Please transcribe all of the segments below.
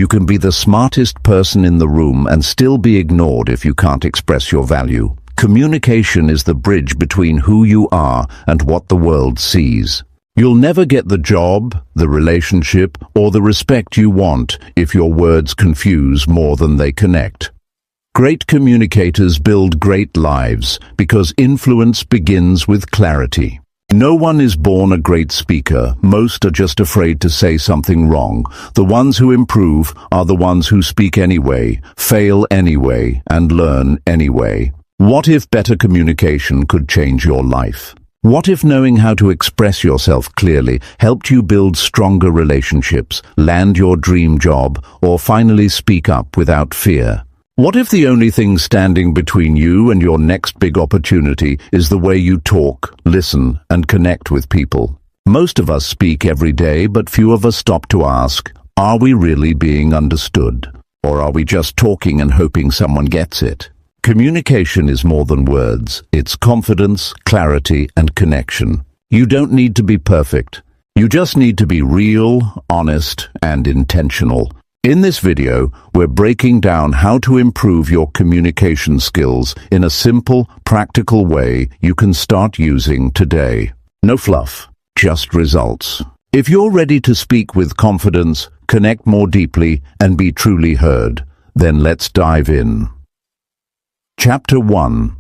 You can be the smartest person in the room and still be ignored if you can't express your value. Communication is the bridge between who you are and what the world sees. You'll never get the job, the relationship, or the respect you want if your words confuse more than they connect. Great communicators build great lives because influence begins with clarity. No one is born a great speaker. Most are just afraid to say something wrong. The ones who improve are the ones who speak anyway, fail anyway, and learn anyway. What if better communication could change your life? What if knowing how to express yourself clearly helped you build stronger relationships, land your dream job, or finally speak up without fear? What if the only thing standing between you and your next big opportunity is the way you talk, listen, and connect with people? Most of us speak every day, but few of us stop to ask, are we really being understood? Or are we just talking and hoping someone gets it? Communication is more than words. It's confidence, clarity, and connection. You don't need to be perfect. You just need to be real, honest, and intentional. In this video, we're breaking down how to improve your communication skills in a simple, practical way you can start using today. No fluff, just results. If you're ready to speak with confidence, connect more deeply, and be truly heard, then let's dive in. Chapter 1.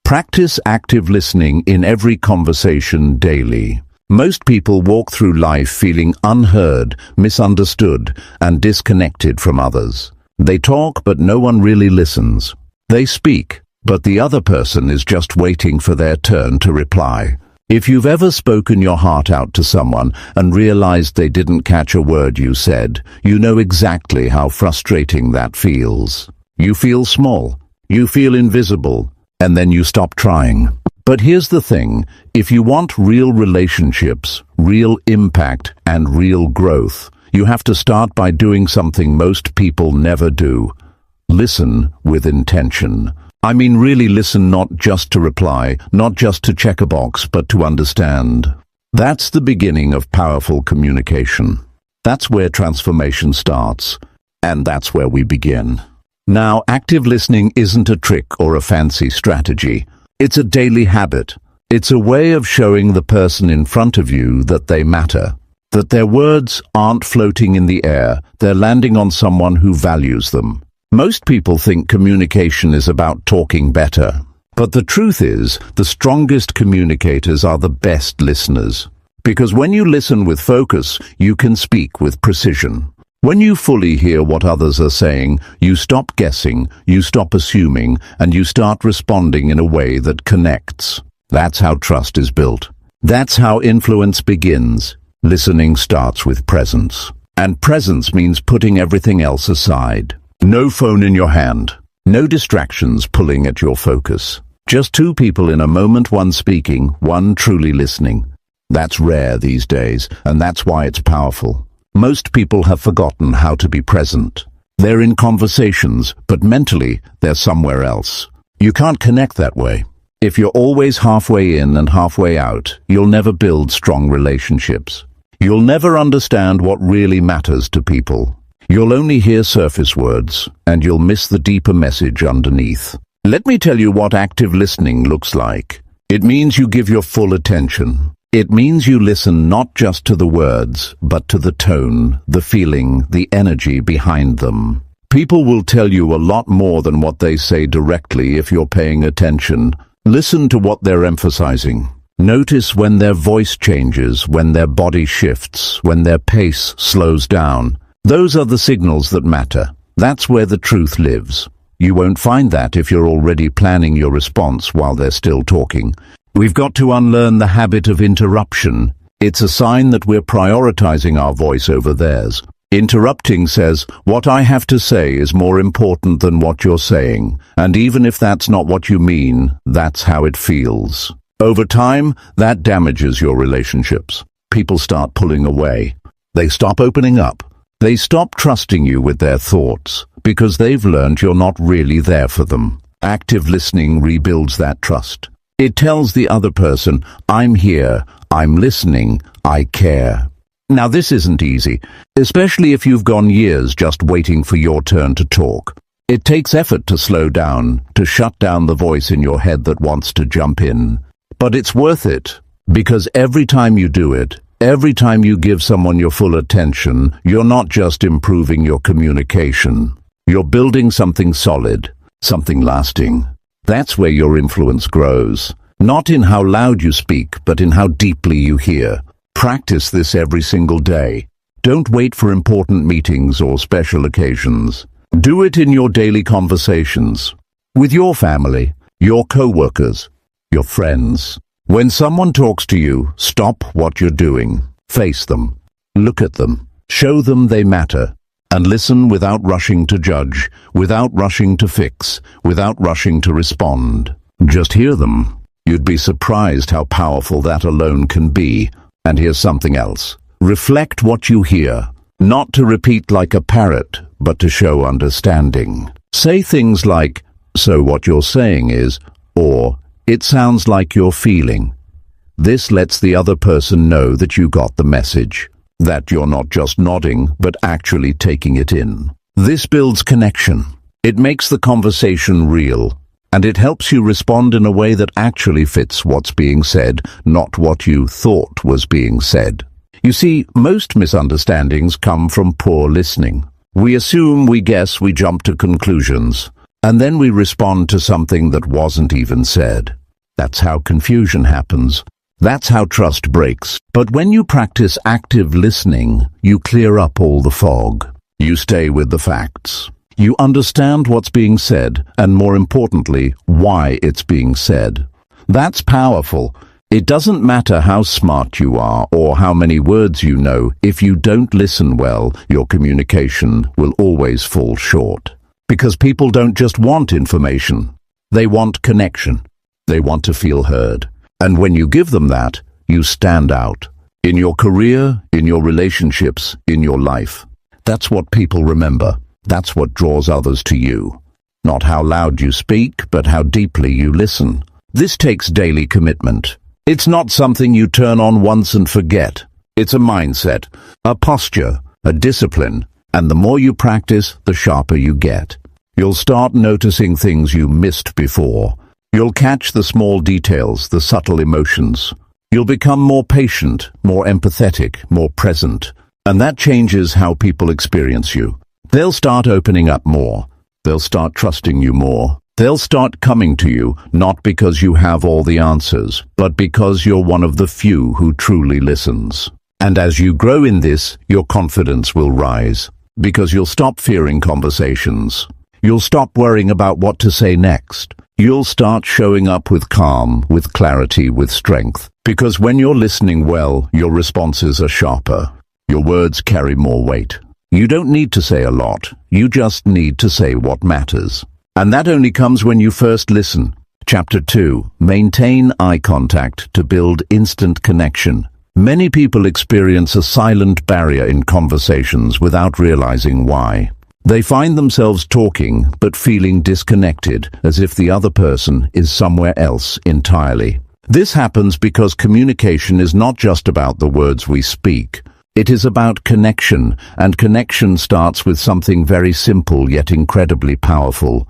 Practice active listening in every conversation daily. Most people walk through life feeling unheard, misunderstood, and disconnected from others. They talk, but no one really listens. They speak, but the other person is just waiting for their turn to reply. If you've ever spoken your heart out to someone and realized they didn't catch a word you said, you know exactly how frustrating that feels. You feel small. You feel invisible, and then you stop trying. But here's the thing, if you want real relationships, real impact, and real growth, you have to start by doing something most people never do. Listen with intention. I mean really listen, not just to reply, not just to check a box, but to understand. That's the beginning of powerful communication. That's where transformation starts, and that's where we begin. Now, active listening isn't a trick or a fancy strategy. It's a daily habit. It's a way of showing the person in front of you that they matter, that their words aren't floating in the air, they're landing on someone who values them. Most people think communication is about talking better. But the truth is, the strongest communicators are the best listeners. Because when you listen with focus, you can speak with precision. When you fully hear what others are saying, you stop guessing, you stop assuming, and you start responding in a way that connects. That's how trust is built. That's how influence begins. Listening starts with presence. And presence means putting everything else aside. No phone in your hand. No distractions pulling at your focus. Just two people in a moment, one speaking, one truly listening. That's rare these days, and that's why it's powerful. Most people have forgotten how to be present. They're in conversations, but mentally, they're somewhere else. You can't connect that way. If you're always halfway in and halfway out, you'll never build strong relationships. You'll never understand what really matters to people. You'll only hear surface words, and you'll miss the deeper message underneath. Let me tell you what active listening looks like. It means you give your full attention. It means you listen not just to the words, but to the tone, the feeling, the energy behind them. People will tell you a lot more than what they say directly if you're paying attention. Listen to what they're emphasizing. Notice when their voice changes, when their body shifts, when their pace slows down. Those are the signals that matter. That's where the truth lives. You won't find that if you're already planning your response while they're still talking. We've got to unlearn the habit of interruption. It's a sign that we're prioritizing our voice over theirs. Interrupting says, what I have to say is more important than what you're saying. And even if that's not what you mean, that's how it feels. Over time, that damages your relationships. People start pulling away. They stop opening up. They stop trusting you with their thoughts because they've learned you're not really there for them. Active listening rebuilds that trust. It tells the other person, I'm here, I'm listening, I care. Now this isn't easy, especially if you've gone years just waiting for your turn to talk. It takes effort to slow down, to shut down the voice in your head that wants to jump in. But it's worth it, because every time you do it, every time you give someone your full attention, you're not just improving your communication. You're building something solid, something lasting. That's where your influence grows. Not in how loud you speak, but in how deeply you hear. Practice this every single day. Don't wait for important meetings or special occasions. Do it in your daily conversations, with your family, your co-workers, your friends. When someone talks to you, stop what you're doing. Face them. Look at them. Show them they matter. And listen without rushing to judge, without rushing to fix, without rushing to respond. Just hear them. You'd be surprised how powerful that alone can be. And here's something else. Reflect what you hear. Not to repeat like a parrot, but to show understanding. Say things like, "So what you're saying is," or "It sounds like you're feeling." This lets the other person know that you got the message, that you're not just nodding, but actually taking it in. This builds connection. It makes the conversation real, and it helps you respond in a way that actually fits what's being said, not what you thought was being said. You see, most misunderstandings come from poor listening. We assume, we guess, we jump to conclusions, and then we respond to something that wasn't even said. That's how confusion happens. That's how trust breaks. But when you practice active listening, you clear up all the fog. You stay with the facts. You understand what's being said, and more importantly, why it's being said. That's powerful. It doesn't matter how smart you are or how many words you know. If you don't listen well, your communication will always fall short. Because people don't just want information. They want connection. They want to feel heard. And when you give them that, you stand out. In your career, in your relationships, in your life. That's what people remember. That's what draws others to you. Not how loud you speak, but how deeply you listen. This takes daily commitment. It's not something you turn on once and forget. It's a mindset, a posture, a discipline, and the more you practice, the sharper you get. You'll start noticing things you missed before. You'll catch the small details, the subtle emotions. You'll become more patient, more empathetic, more present, and that changes how people experience you. They'll start opening up more. They'll start trusting you more. They'll start coming to you, not because you have all the answers, but because you're one of the few who truly listens. And as you grow in this, your confidence will rise, because you'll stop fearing conversations. You'll stop worrying about what to say next. You'll start showing up with calm, with clarity, with strength. Because when you're listening well, your responses are sharper. Your words carry more weight. You don't need to say a lot. You just need to say what matters. And that only comes when you first listen. Chapter 2. Maintain eye contact to build instant connection. Many people experience a silent barrier in conversations without realizing why. They find themselves talking but feeling disconnected, as if the other person is somewhere else entirely. This happens because communication is not just about the words we speak. It is about connection, and connection starts with something very simple yet incredibly powerful: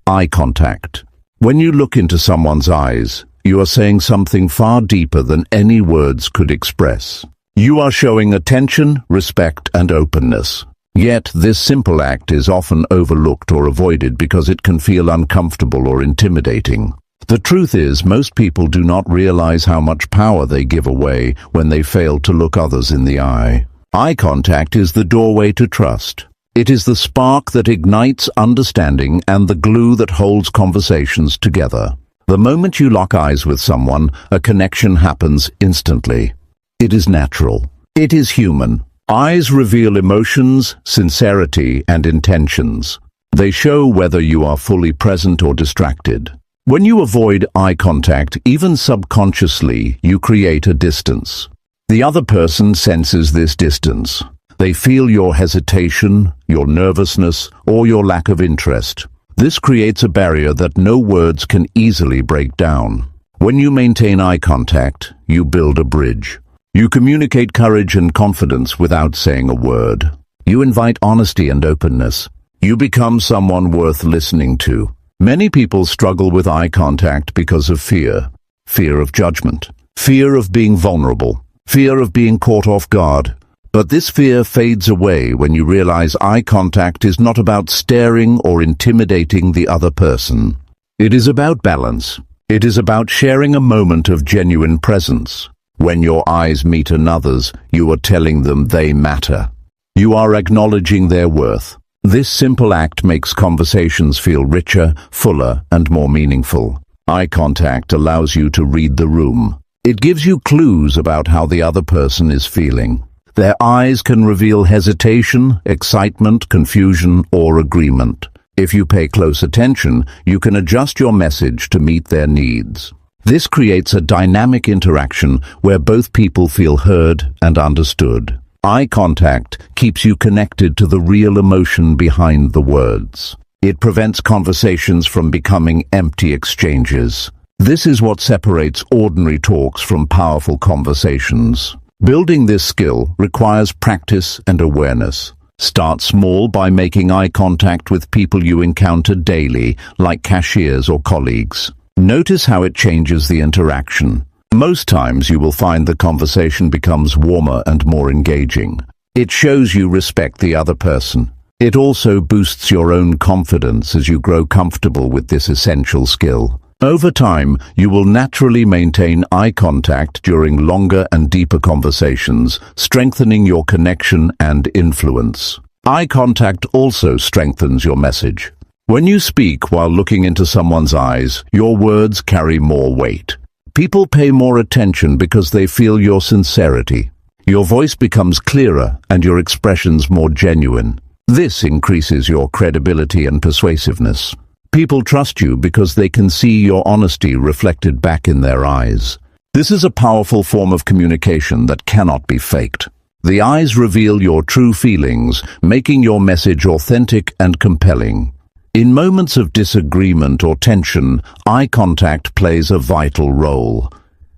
eye contact. When you look into someone's eyes, you are saying something far deeper than any words could express. You are showing attention, respect, and openness. Yet this simple act is often overlooked or avoided because it can feel uncomfortable or intimidating. The truth is, most people do not realize how much power they give away when they fail to look others in the eye. Eye contact is the doorway to trust. It is the spark that ignites understanding and the glue that holds conversations together. The moment you lock eyes with someone, a connection happens instantly. It is natural. It is human. Eyes reveal emotions, sincerity, and intentions. They show whether you are fully present or distracted. When you avoid eye contact, even subconsciously, you create a distance. The other person senses this distance. They feel your hesitation, your nervousness, or your lack of interest. This creates a barrier that no words can easily break down. When you maintain eye contact, you build a bridge. You communicate courage and confidence without saying a word. You invite honesty and openness. You become someone worth listening to. Many people struggle with eye contact because of fear. Fear of judgment. Fear of being vulnerable. Fear of being caught off guard. But this fear fades away when you realize eye contact is not about staring or intimidating the other person. It is about balance. It is about sharing a moment of genuine presence. When your eyes meet another's, you are telling them they matter. You are acknowledging their worth. This simple act makes conversations feel richer, fuller, and more meaningful. Eye contact allows you to read the room. It gives you clues about how the other person is feeling. Their eyes can reveal hesitation, excitement, confusion, or agreement. If you pay close attention, you can adjust your message to meet their needs. This creates a dynamic interaction where both people feel heard and understood. Eye contact keeps you connected to the real emotion behind the words. It prevents conversations from becoming empty exchanges. This is what separates ordinary talks from powerful conversations. Building this skill requires practice and awareness. Start small by making eye contact with people you encounter daily, like cashiers or colleagues. Notice how it changes the interaction. Most times you will find the conversation becomes warmer and more engaging. It shows you respect the other person. It also boosts your own confidence as you grow comfortable with this essential skill. Over time, you will naturally maintain eye contact during longer and deeper conversations, strengthening your connection and influence. Eye contact also strengthens your message. When you speak while looking into someone's eyes, your words carry more weight. People pay more attention because they feel your sincerity. Your voice becomes clearer and your expressions more genuine. This increases your credibility and persuasiveness. People trust you because they can see your honesty reflected back in their eyes. This is a powerful form of communication that cannot be faked. The eyes reveal your true feelings, making your message authentic and compelling. In moments of disagreement or tension, eye contact plays a vital role.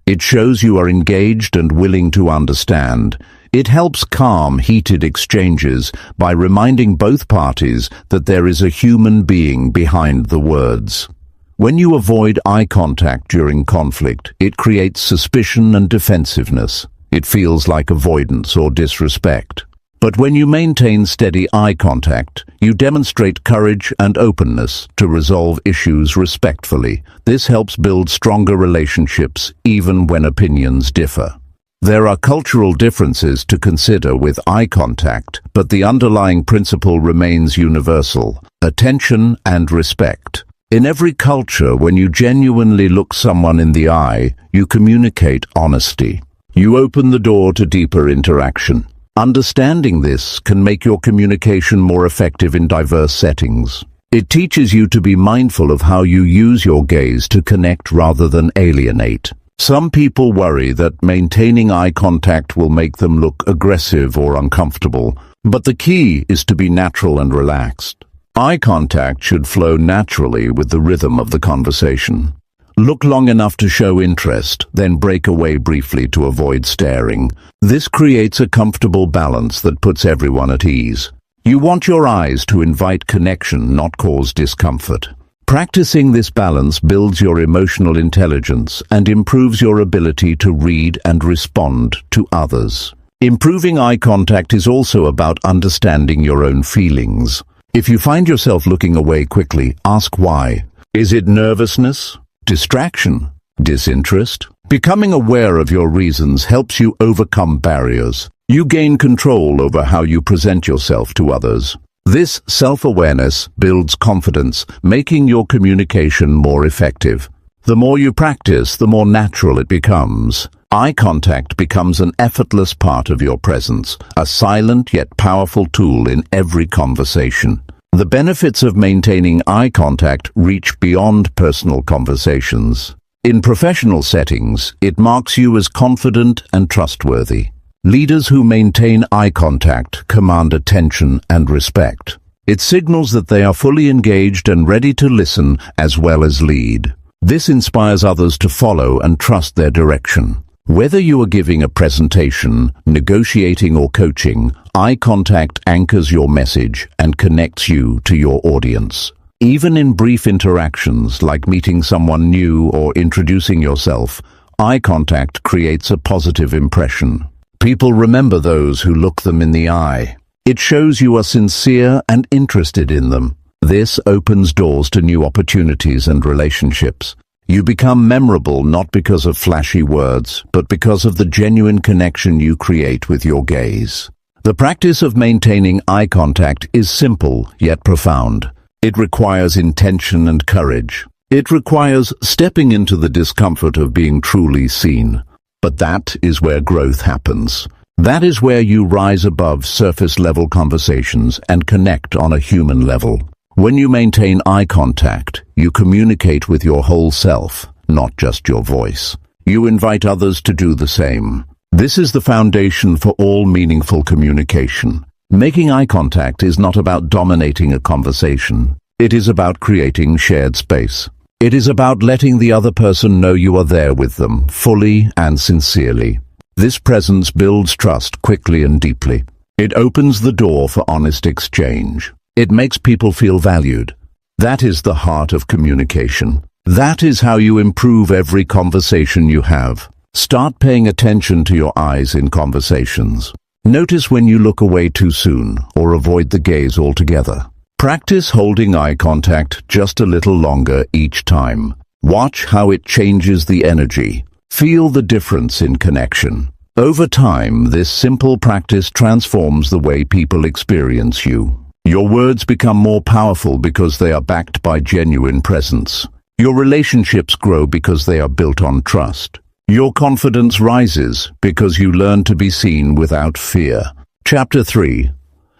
It shows you are engaged and willing to understand. It helps calm heated exchanges by reminding both parties that there is a human being behind the words. When you avoid eye contact during conflict, it creates suspicion and defensiveness. It feels like avoidance or disrespect. But when you maintain steady eye contact, you demonstrate courage and openness to resolve issues respectfully. This helps build stronger relationships even when opinions differ. There are cultural differences to consider with eye contact, but the underlying principle remains universal: attention and respect. In every culture, when you genuinely look someone in the eye, you communicate honesty. You open the door to deeper interaction. Understanding this can make your communication more effective in diverse settings. It teaches you to be mindful of how you use your gaze to connect rather than alienate. Some people worry that maintaining eye contact will make them look aggressive or uncomfortable, but the key is to be natural and relaxed. Eye contact should flow naturally with the rhythm of the conversation. Look long enough to show interest, then break away briefly to avoid staring. This creates a comfortable balance that puts everyone at ease. You want your eyes to invite connection, not cause discomfort. Practicing this balance builds your emotional intelligence and improves your ability to read and respond to others. Improving eye contact is also about understanding your own feelings. If you find yourself looking away quickly, ask why. Is it nervousness? Distraction? Disinterest? Becoming aware of your reasons helps you overcome barriers. You gain control over how you present yourself to others. This self-awareness builds confidence, making your communication more effective. The more you practice, the more natural it becomes. Eye contact becomes an effortless part of your presence, a silent yet powerful tool in every conversation. The benefits of maintaining eye contact reach beyond personal conversations. In professional settings, it marks you as confident and trustworthy. Leaders who maintain eye contact command attention and respect. It signals that they are fully engaged and ready to listen as well as lead. This inspires others to follow and trust their direction. Whether you are giving a presentation, negotiating or coaching, eye contact anchors your message and connects you to your audience. Even in brief interactions like meeting someone new or introducing yourself, eye contact creates a positive impression. People remember those who look them in the eye. It shows you are sincere and interested in them. This opens doors to new opportunities and relationships. You become memorable not because of flashy words, but because of the genuine connection you create with your gaze. The practice of maintaining eye contact is simple yet profound. It requires intention and courage. It requires stepping into the discomfort of being truly seen. But that is where growth happens. That is where you rise above surface-level conversations and connect on a human level. When you maintain eye contact, you communicate with your whole self, not just your voice. You invite others to do the same. This is the foundation for all meaningful communication. Making eye contact is not about dominating a conversation. It is about creating shared space. It is about letting the other person know you are there with them, fully and sincerely. This presence builds trust quickly and deeply. It opens the door for honest exchange. It makes people feel valued. That is the heart of communication. That is how you improve every conversation you have. Start paying attention to your eyes in conversations. Notice when you look away too soon or avoid the gaze altogether. Practice holding eye contact just a little longer each time. Watch how it changes the energy. Feel the difference in connection. Over time, this simple practice transforms the way people experience you. Your words become more powerful because they are backed by genuine presence. Your relationships grow because they are built on trust. Your confidence rises because you learn to be seen without fear. Chapter 3.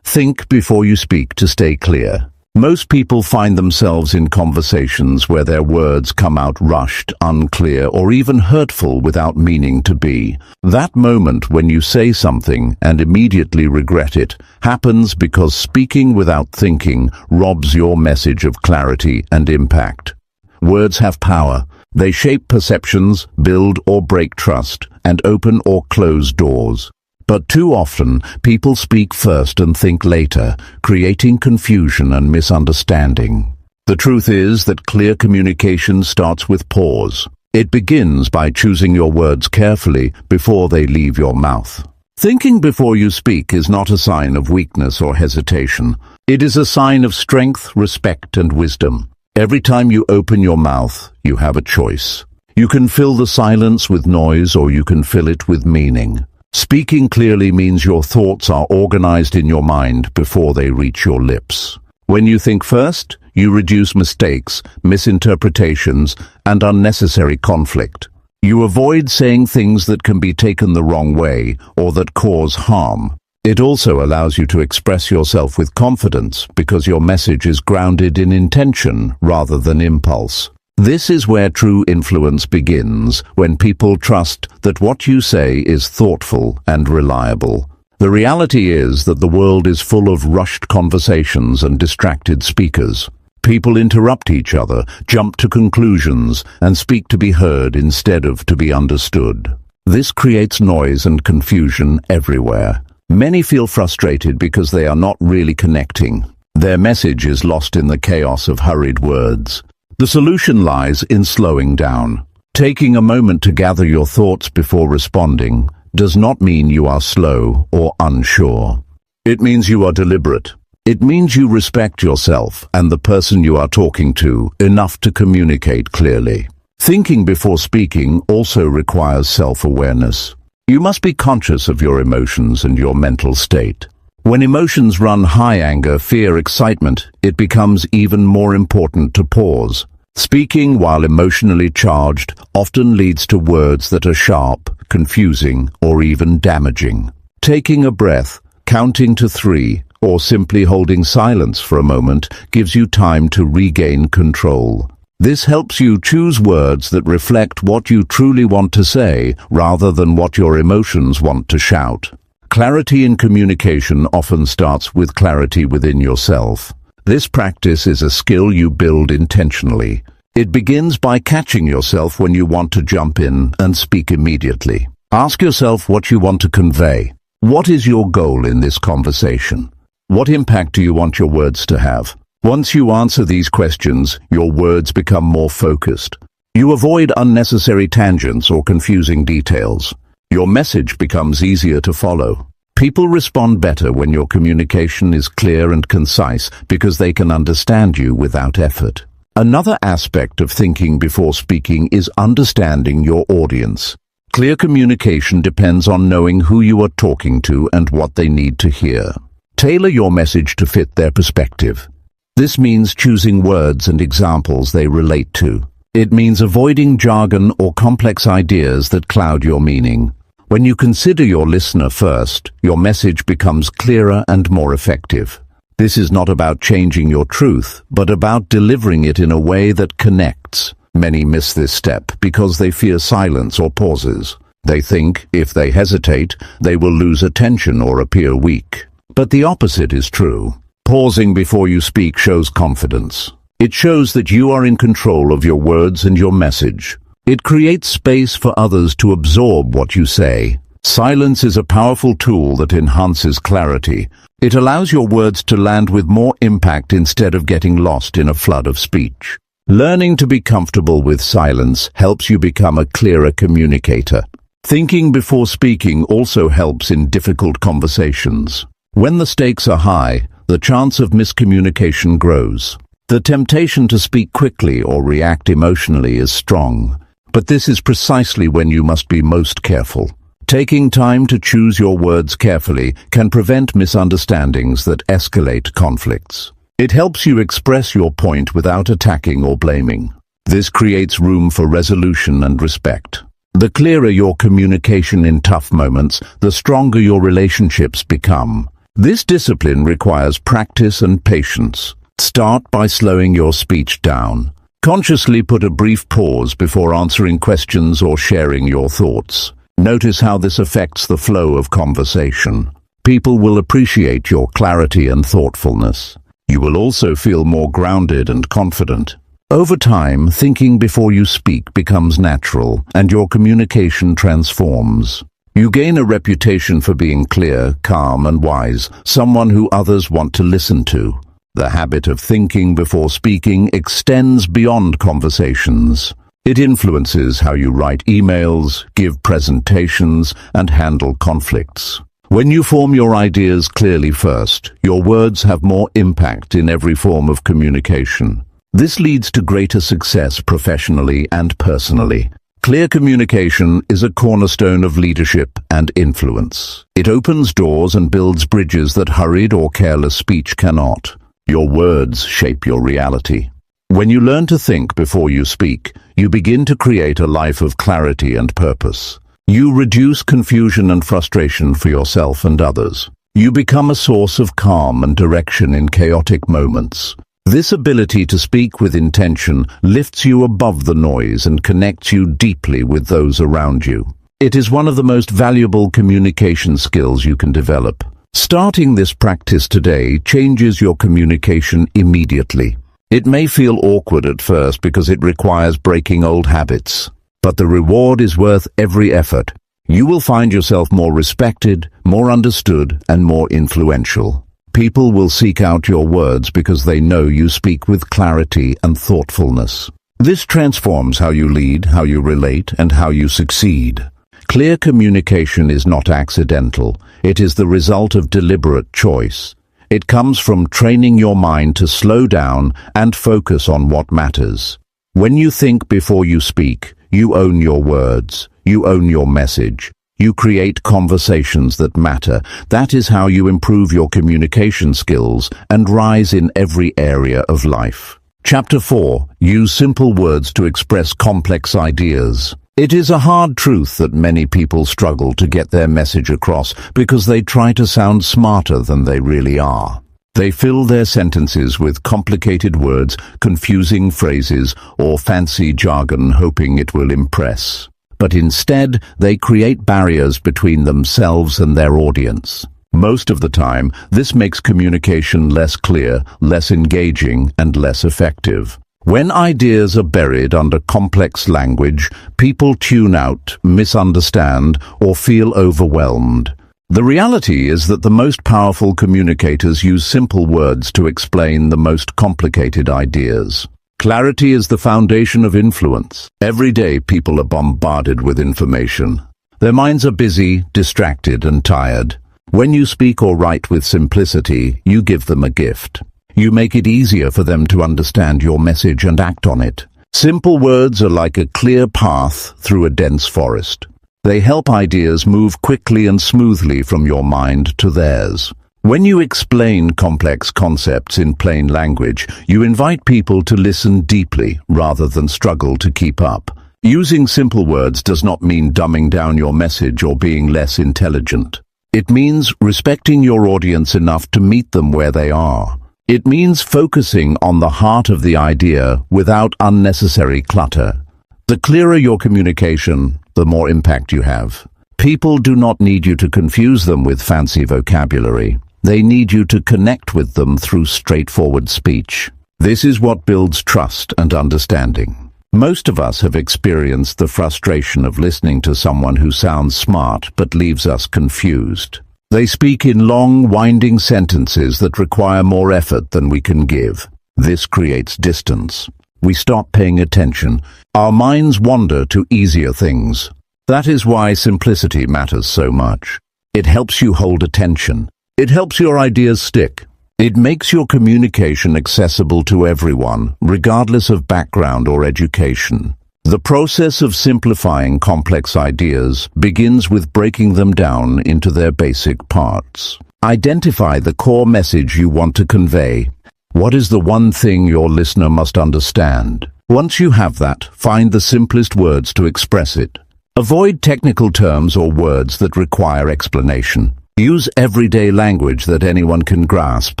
Think before you speak to stay clear. Most people find themselves in conversations where their words come out rushed, unclear, or even hurtful without meaning to be. That moment when you say something and immediately regret it happens because speaking without thinking robs your message of clarity and impact. Words have power. They shape perceptions, build or break trust, and open or close doors. But too often, people speak first and think later, creating confusion and misunderstanding. The truth is that clear communication starts with pause. It begins by choosing your words carefully before they leave your mouth. Thinking before you speak is not a sign of weakness or hesitation. It is a sign of strength, respect, and wisdom. Every time you open your mouth, you have a choice. You can fill the silence with noise or you can fill it with meaning. Speaking clearly means your thoughts are organized in your mind before they reach your lips. When you think first, you reduce mistakes, misinterpretations, and unnecessary conflict. You avoid saying things that can be taken the wrong way or that cause harm. It also allows you to express yourself with confidence because your message is grounded in intention rather than impulse. This is where true influence begins, when people trust that what you say is thoughtful and reliable. The reality is that the world is full of rushed conversations and distracted speakers. People interrupt each other, jump to conclusions, and speak to be heard instead of to be understood. This creates noise and confusion everywhere. Many feel frustrated because they are not really connecting. Their message is lost in the chaos of hurried words. The solution lies in slowing down. Taking a moment to gather your thoughts before responding does not mean you are slow or unsure. It means you are deliberate. It means you respect yourself and the person you are talking to enough to communicate clearly. Thinking before speaking also requires self-awareness. You must be conscious of your emotions and your mental state. When emotions run high, anger, fear, excitement, it becomes even more important to pause. Speaking while emotionally charged often leads to words that are sharp, confusing, or even damaging. Taking a breath, counting to 3, or simply holding silence for a moment gives you time to regain control. This helps you choose words that reflect what you truly want to say rather than what your emotions want to shout. Clarity in communication often starts with clarity within yourself. This practice is a skill you build intentionally. It begins by catching yourself when you want to jump in and speak immediately. Ask yourself what you want to convey. What is your goal in this conversation? What impact do you want your words to have? Once you answer these questions, your words become more focused. You avoid unnecessary tangents or confusing details. Your message becomes easier to follow. People respond better when your communication is clear and concise because they can understand you without effort. Another aspect of thinking before speaking is understanding your audience. Clear communication depends on knowing who you are talking to and what they need to hear. Tailor your message to fit their perspective. This means choosing words and examples they relate to. It means avoiding jargon or complex ideas that cloud your meaning. When you consider your listener first, your message becomes clearer and more effective. This is not about changing your truth, but about delivering it in a way that connects. Many miss this step because they fear silence or pauses. They think, if they hesitate, they will lose attention or appear weak. But the opposite is true. Pausing before you speak shows confidence. It shows that you are in control of your words and your message. It creates space for others to absorb what you say. Silence is a powerful tool that enhances clarity. It allows your words to land with more impact instead of getting lost in a flood of speech. Learning to be comfortable with silence helps you become a clearer communicator. Thinking before speaking also helps in difficult conversations. When the stakes are high, the chance of miscommunication grows. The temptation to speak quickly or react emotionally is strong, but this is precisely when you must be most careful. Taking time to choose your words carefully can prevent misunderstandings that escalate conflicts. It helps you express your point without attacking or blaming. This creates room for resolution and respect. The clearer your communication in tough moments, the stronger your relationships become. This discipline requires practice and patience. Start by slowing your speech down. Consciously put a brief pause before answering questions or sharing your thoughts. Notice how this affects the flow of conversation. People will appreciate your clarity and thoughtfulness. You will also feel more grounded and confident. Over time, thinking before you speak becomes natural, and your communication transforms. You gain a reputation for being clear, calm, and wise, someone who others want to listen to. The habit of thinking before speaking extends beyond conversations. It influences how you write emails, give presentations, and handle conflicts. When you form your ideas clearly first, your words have more impact in every form of communication. This leads to greater success professionally and personally. Clear communication is a cornerstone of leadership and influence. It opens doors and builds bridges that hurried or careless speech cannot. Your words shape your reality. When you learn to think before you speak, you begin to create a life of clarity and purpose. You reduce confusion and frustration for yourself and others. You become a source of calm and direction in chaotic moments. This ability to speak with intention lifts you above the noise and connects you deeply with those around you. It is one of the most valuable communication skills you can develop. Starting this practice today changes your communication immediately. It may feel awkward at first because it requires breaking old habits, but the reward is worth every effort. You will find yourself more respected, more understood, and more influential. People will seek out your words because they know you speak with clarity and thoughtfulness. This transforms how you lead, how you relate, and how you succeed. Clear communication is not accidental. It is the result of deliberate choice. It comes from training your mind to slow down and focus on what matters. When you think before you speak, you own your words, you own your message. You create conversations that matter. That is how you improve your communication skills and rise in every area of life. Chapter 4. Use simple words to express complex ideas. It is a hard truth that many people struggle to get their message across because they try to sound smarter than they really are. They fill their sentences with complicated words, confusing phrases, or fancy jargon hoping it will impress. But instead, they create barriers between themselves and their audience. Most of the time, this makes communication less clear, less engaging, and less effective. When ideas are buried under complex language, people tune out, misunderstand, or feel overwhelmed. The reality is that the most powerful communicators use simple words to explain the most complicated ideas. Clarity is the foundation of influence. Every day people are bombarded with information. Their minds are busy, distracted, and tired. When you speak or write with simplicity, you give them a gift. You make it easier for them to understand your message and act on it. Simple words are like a clear path through a dense forest. They help ideas move quickly and smoothly from your mind to theirs. When you explain complex concepts in plain language, you invite people to listen deeply rather than struggle to keep up. Using simple words does not mean dumbing down your message or being less intelligent. It means respecting your audience enough to meet them where they are. It means focusing on the heart of the idea without unnecessary clutter. The clearer your communication, the more impact you have. People do not need you to confuse them with fancy vocabulary. They need you to connect with them through straightforward speech. This is what builds trust and understanding. Most of us have experienced the frustration of listening to someone who sounds smart but leaves us confused. They speak in long, winding sentences that require more effort than we can give. This creates distance. We stop paying attention. Our minds wander to easier things. That is why simplicity matters so much. It helps you hold attention. It helps your ideas stick. It makes your communication accessible to everyone, regardless of background or education. The process of simplifying complex ideas begins with breaking them down into their basic parts. Identify the core message you want to convey. What is the one thing your listener must understand? Once you have that, find the simplest words to express it. Avoid technical terms or words that require explanation. Use everyday language that anyone can grasp.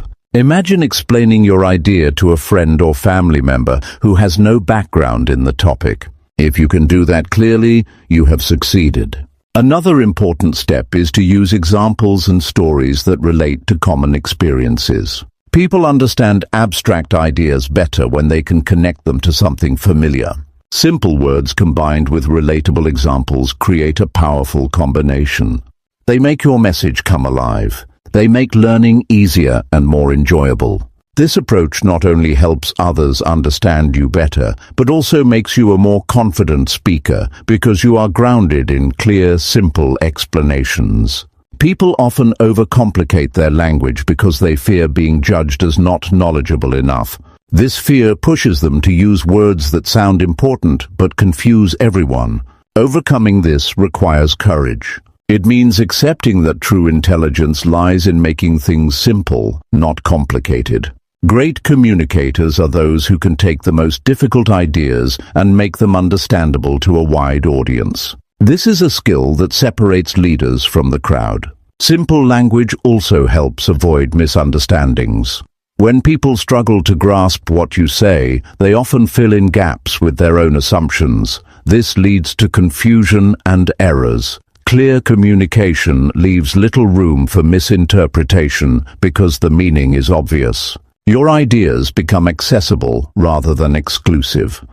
Imagine explaining your idea to a friend or family member who has no background in the topic. If you can do that clearly, you have succeeded. Another important step is to use examples and stories that relate to common experiences. People understand abstract ideas better when they can connect them to something familiar. Simple words combined with relatable examples create a powerful combination. They make your message come alive. They make learning easier and more enjoyable. This approach not only helps others understand you better, but also makes you a more confident speaker because you are grounded in clear, simple explanations. People often overcomplicate their language because they fear being judged as not knowledgeable enough. This fear pushes them to use words that sound important but confuse everyone. Overcoming this requires courage. It means accepting that true intelligence lies in making things simple, not complicated. Great communicators are those who can take the most difficult ideas and make them understandable to a wide audience. This is a skill that separates leaders from the crowd. Simple language also helps avoid misunderstandings. When people struggle to grasp what you say, they often fill in gaps with their own assumptions. This leads to confusion and errors. Clear communication leaves little room for misinterpretation because the meaning is obvious. Your ideas become accessible rather than exclusive.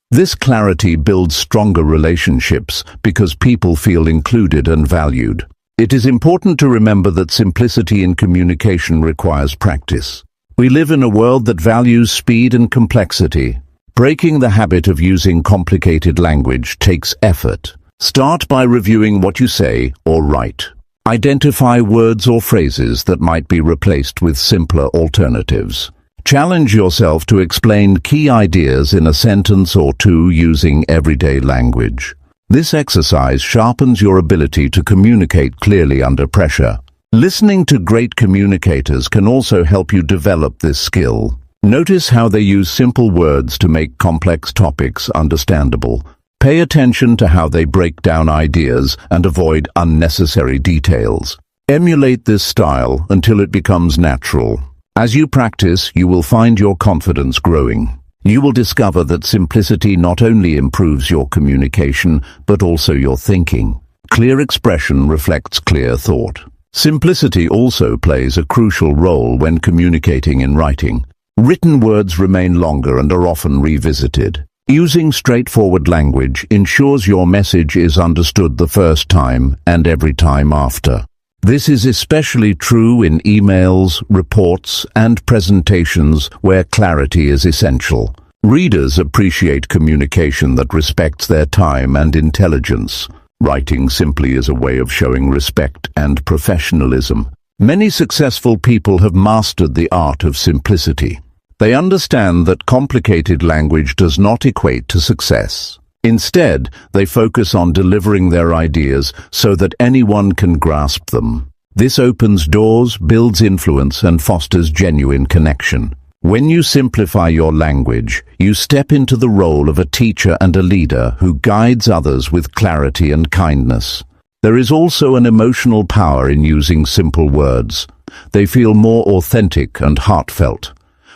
This clarity builds stronger relationships because people feel included and valued. It is important to remember that simplicity in communication requires practice. We live in a world that values speed and complexity. Breaking the habit of using complicated language takes effort. Start by reviewing what you say or write. Identify words or phrases that might be replaced with simpler alternatives. Challenge yourself to explain key ideas in a sentence or two using everyday language. This exercise sharpens your ability to communicate clearly under pressure. Listening to great communicators can also help you develop this skill. Notice how they use simple words to make complex topics understandable. Pay attention to how they break down ideas and avoid unnecessary details. Emulate this style until it becomes natural. As you practice, you will find your confidence growing. You will discover that simplicity not only improves your communication, but also your thinking. Clear expression reflects clear thought. Simplicity also plays a crucial role when communicating in writing. Written words remain longer and are often revisited. Using straightforward language ensures your message is understood the first time and every time after. This is especially true in emails, reports, and presentations where clarity is essential. Readers appreciate communication that respects their time and intelligence. Writing simply is a way of showing respect and professionalism. Many successful people have mastered the art of simplicity. They understand that complicated language does not equate to success. Instead, they focus on delivering their ideas so that anyone can grasp them. This opens doors, builds influence, and fosters genuine connection. When you simplify your language, you step into the role of a teacher and a leader who guides others with clarity and kindness. There is also an emotional power in using simple words. They feel more authentic and heartfelt.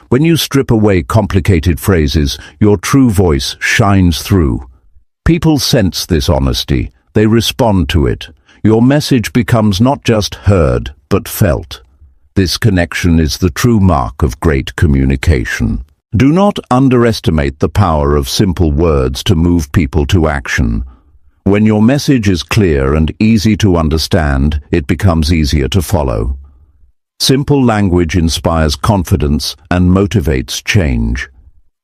When you strip away complicated phrases, your true voice shines through. People sense this honesty. They respond to it. Your message becomes not just heard, but felt. This connection is the true mark of great communication. Do not underestimate the power of simple words to move people to action. When your message is clear and easy to understand, it becomes easier to follow. Simple language inspires confidence and motivates change.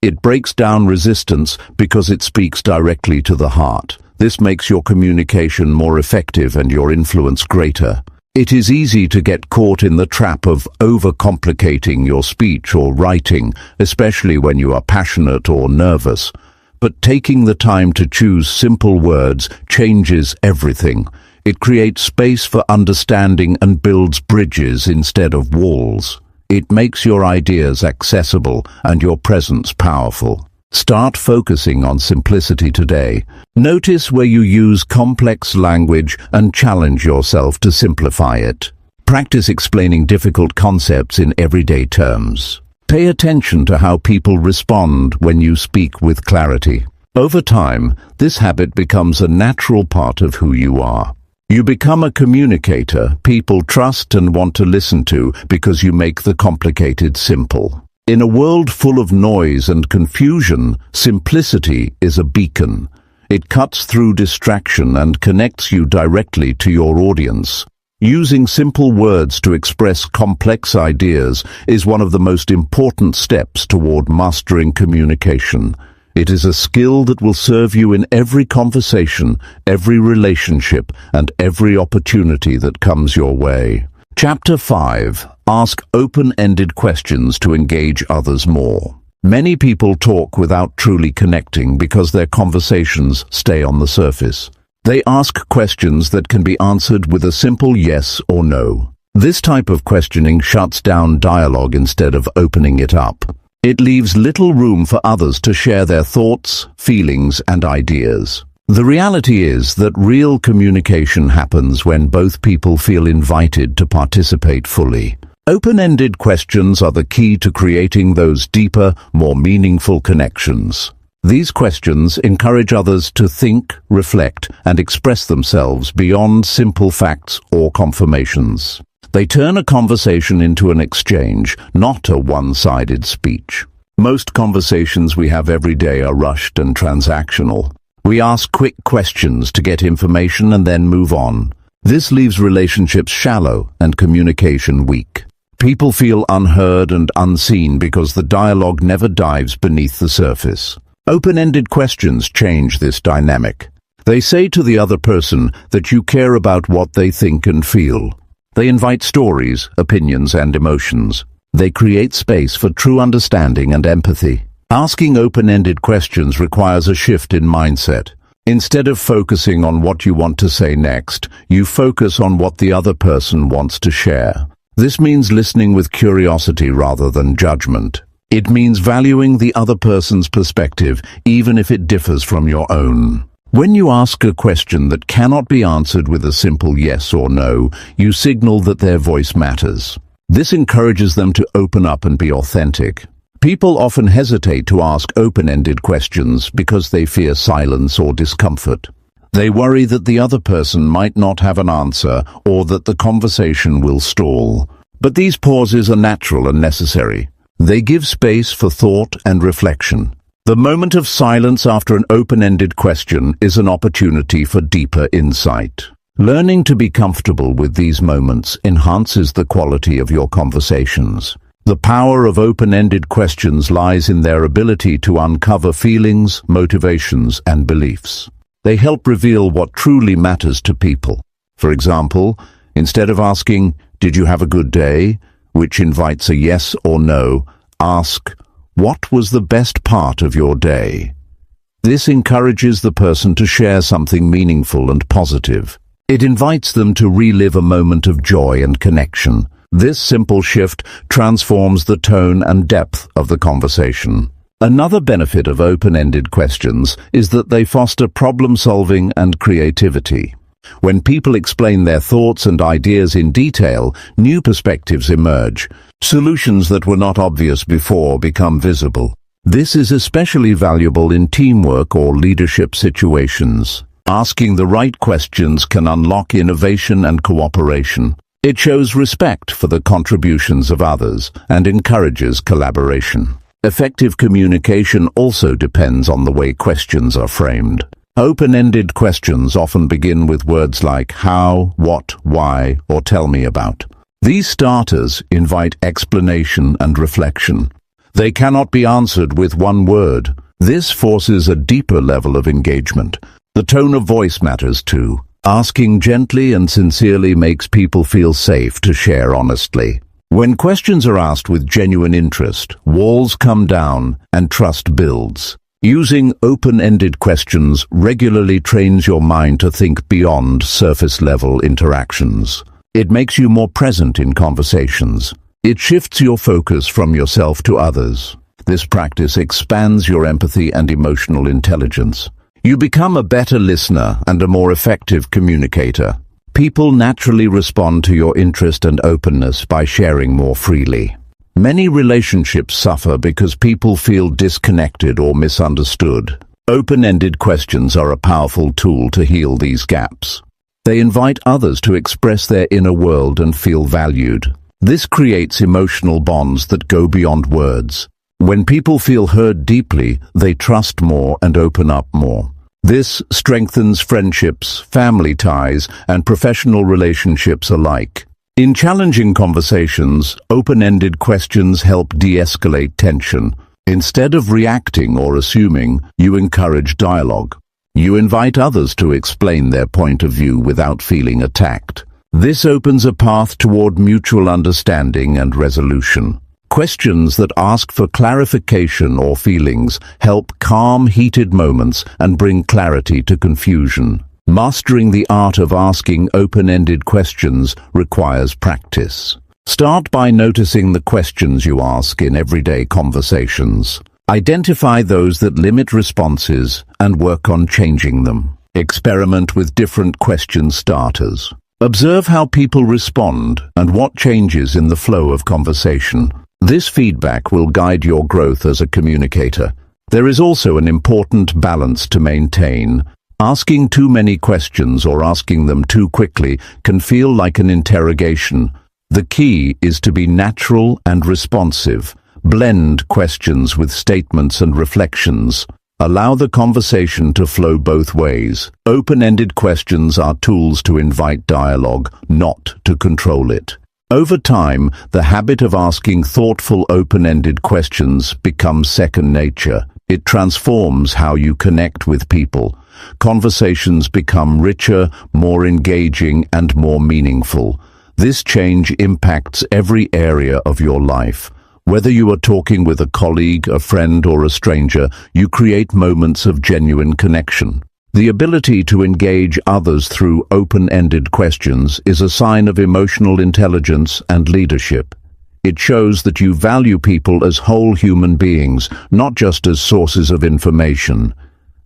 It breaks down resistance because it speaks directly to the heart. This makes your communication more effective and your influence greater. It is easy to get caught in the trap of overcomplicating your speech or writing, especially when you are passionate or nervous. But taking the time to choose simple words changes everything. It creates space for understanding and builds bridges instead of walls. It makes your ideas accessible and your presence powerful. Start focusing on simplicity today. Notice where you use complex language and challenge yourself to simplify it. Practice explaining difficult concepts in everyday terms. Pay attention to how people respond when you speak with clarity. Over time, this habit becomes a natural part of who you are. You become a communicator people trust and want to listen to because you make the complicated simple. In a world full of noise and confusion, simplicity is a beacon. It cuts through distraction and connects you directly to your audience. Using simple words to express complex ideas is one of the most important steps toward mastering communication. It is a skill that will serve you in every conversation, every relationship, and every opportunity that comes your way. Chapter 5. Ask open-ended questions to engage others more. Many people talk without truly connecting because their conversations stay on the surface. They ask questions that can be answered with a simple yes or no. This type of questioning shuts down dialogue instead of opening it up. It leaves little room for others to share their thoughts, feelings, and ideas. The reality is that real communication happens when both people feel invited to participate fully. Open-ended questions are the key to creating those deeper, more meaningful connections. These questions encourage others to think, reflect, and express themselves beyond simple facts or confirmations. They turn a conversation into an exchange, not a one-sided speech. Most conversations we have every day are rushed and transactional. We ask quick questions to get information and then move on. This leaves relationships shallow and communication weak. People feel unheard and unseen because the dialogue never dives beneath the surface. Open-ended questions change this dynamic. They say to the other person that you care about what they think and feel. They invite stories, opinions, and emotions. They create space for true understanding and empathy. Asking open-ended questions requires a shift in mindset. Instead of focusing on what you want to say next, you focus on what the other person wants to share. This means listening with curiosity rather than judgment. It means valuing the other person's perspective, even if it differs from your own. When you ask a question that cannot be answered with a simple yes or no, you signal that their voice matters. This encourages them to open up and be authentic. People often hesitate to ask open-ended questions because they fear silence or discomfort. They worry that the other person might not have an answer or that the conversation will stall. But these pauses are natural and necessary. They give space for thought and reflection. The moment of silence after an open-ended question is an opportunity for deeper insight. Learning to be comfortable with these moments enhances the quality of your conversations. The power of open-ended questions lies in their ability to uncover feelings, motivations, and beliefs. They help reveal what truly matters to people. For example, instead of asking, "Did you have a good day?" which invites a yes or no, ask, "What was the best part of your day?" This encourages the person to share something meaningful and positive. It invites them to relive a moment of joy and connection. This simple shift transforms the tone and depth of the conversation. Another benefit of open-ended questions is that they foster problem-solving and creativity. When people explain their thoughts and ideas in detail, new perspectives emerge. Solutions that were not obvious before become visible. This is especially valuable in teamwork or leadership situations. Asking the right questions can unlock innovation and cooperation. It shows respect for the contributions of others and encourages collaboration. Effective communication also depends on the way questions are framed. Open-ended questions often begin with words like how, what, why, or tell me about. These starters invite explanation and reflection. They cannot be answered with one word. This forces a deeper level of engagement. The tone of voice matters too. Asking gently and sincerely makes people feel safe to share honestly. When questions are asked with genuine interest, walls come down and trust builds. Using open-ended questions regularly trains your mind to think beyond surface-level interactions. It makes you more present in conversations. It shifts your focus from yourself to others. This practice expands your empathy and emotional intelligence. You become a better listener and a more effective communicator. People naturally respond to your interest and openness by sharing more freely. Many relationships suffer because people feel disconnected or misunderstood. Open-ended questions are a powerful tool to heal these gaps. They invite others to express their inner world and feel valued. This creates emotional bonds that go beyond words. When people feel heard deeply, they trust more and open up more. This strengthens friendships, family ties, and professional relationships alike. In challenging conversations, open-ended questions help de-escalate tension. Instead of reacting or assuming, you encourage dialogue. You invite others to explain their point of view without feeling attacked. This opens a path toward mutual understanding and resolution. Questions that ask for clarification or feelings help calm heated moments and bring clarity to confusion. Mastering the art of asking open-ended questions requires practice. Start by noticing the questions you ask in everyday conversations. Identify those that limit responses and work on changing them. Experiment with different question starters. Observe how people respond and what changes in the flow of conversation. This feedback will guide your growth as a communicator. There is also an important balance to maintain. Asking too many questions or asking them too quickly can feel like an interrogation. The key is to be natural and responsive. Blend questions with statements and reflections. Allow the conversation to flow both ways. Open-ended questions are tools to invite dialogue, not to control it. Over time, the habit of asking thoughtful, open-ended questions becomes second nature. It transforms how you connect with people. Conversations become richer, more engaging, and more meaningful. This change impacts every area of your life. Whether you are talking with a colleague, a friend, or a stranger, you create moments of genuine connection. The ability to engage others through open-ended questions is a sign of emotional intelligence and leadership. It shows that you value people as whole human beings, not just as sources of information.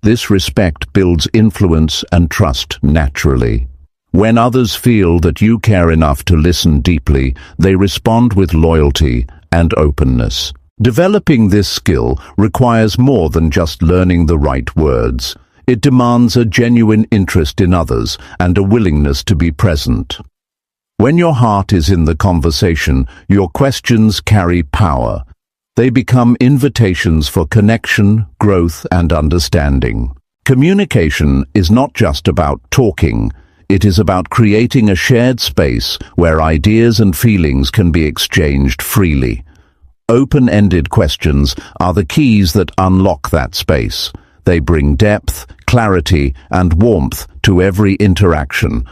This respect builds influence and trust naturally. When others feel that you care enough to listen deeply, they respond with loyalty and openness. Developing this skill requires more than just learning the right words. It demands a genuine interest in others and a willingness to be present. When your heart is in the conversation, your questions carry power. They become invitations for connection, growth, and understanding. Communication is not just about talking. It is about creating a shared space where ideas and feelings can be exchanged freely. Open-ended questions are the keys that unlock that space. They bring depth, clarity, and warmth to every interaction.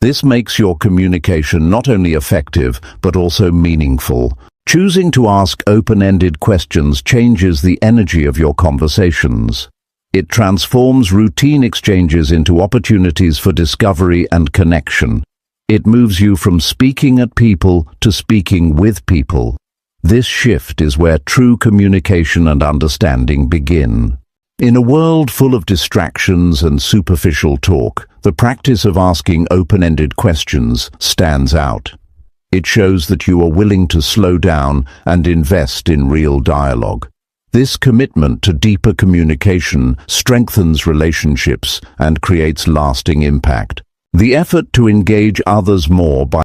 This makes your communication not only effective, but also meaningful. Choosing to ask open-ended questions changes the energy of your conversations. It transforms routine exchanges into opportunities for discovery and connection. It moves you from speaking at people to speaking with people. This shift is where true communication and understanding begin. In a world full of distractions and superficial talk, the practice of asking open-ended questions stands out. It shows that you are willing to slow down and invest in real dialogue. This commitment to deeper communication strengthens relationships and creates lasting impact. The effort to engage others more by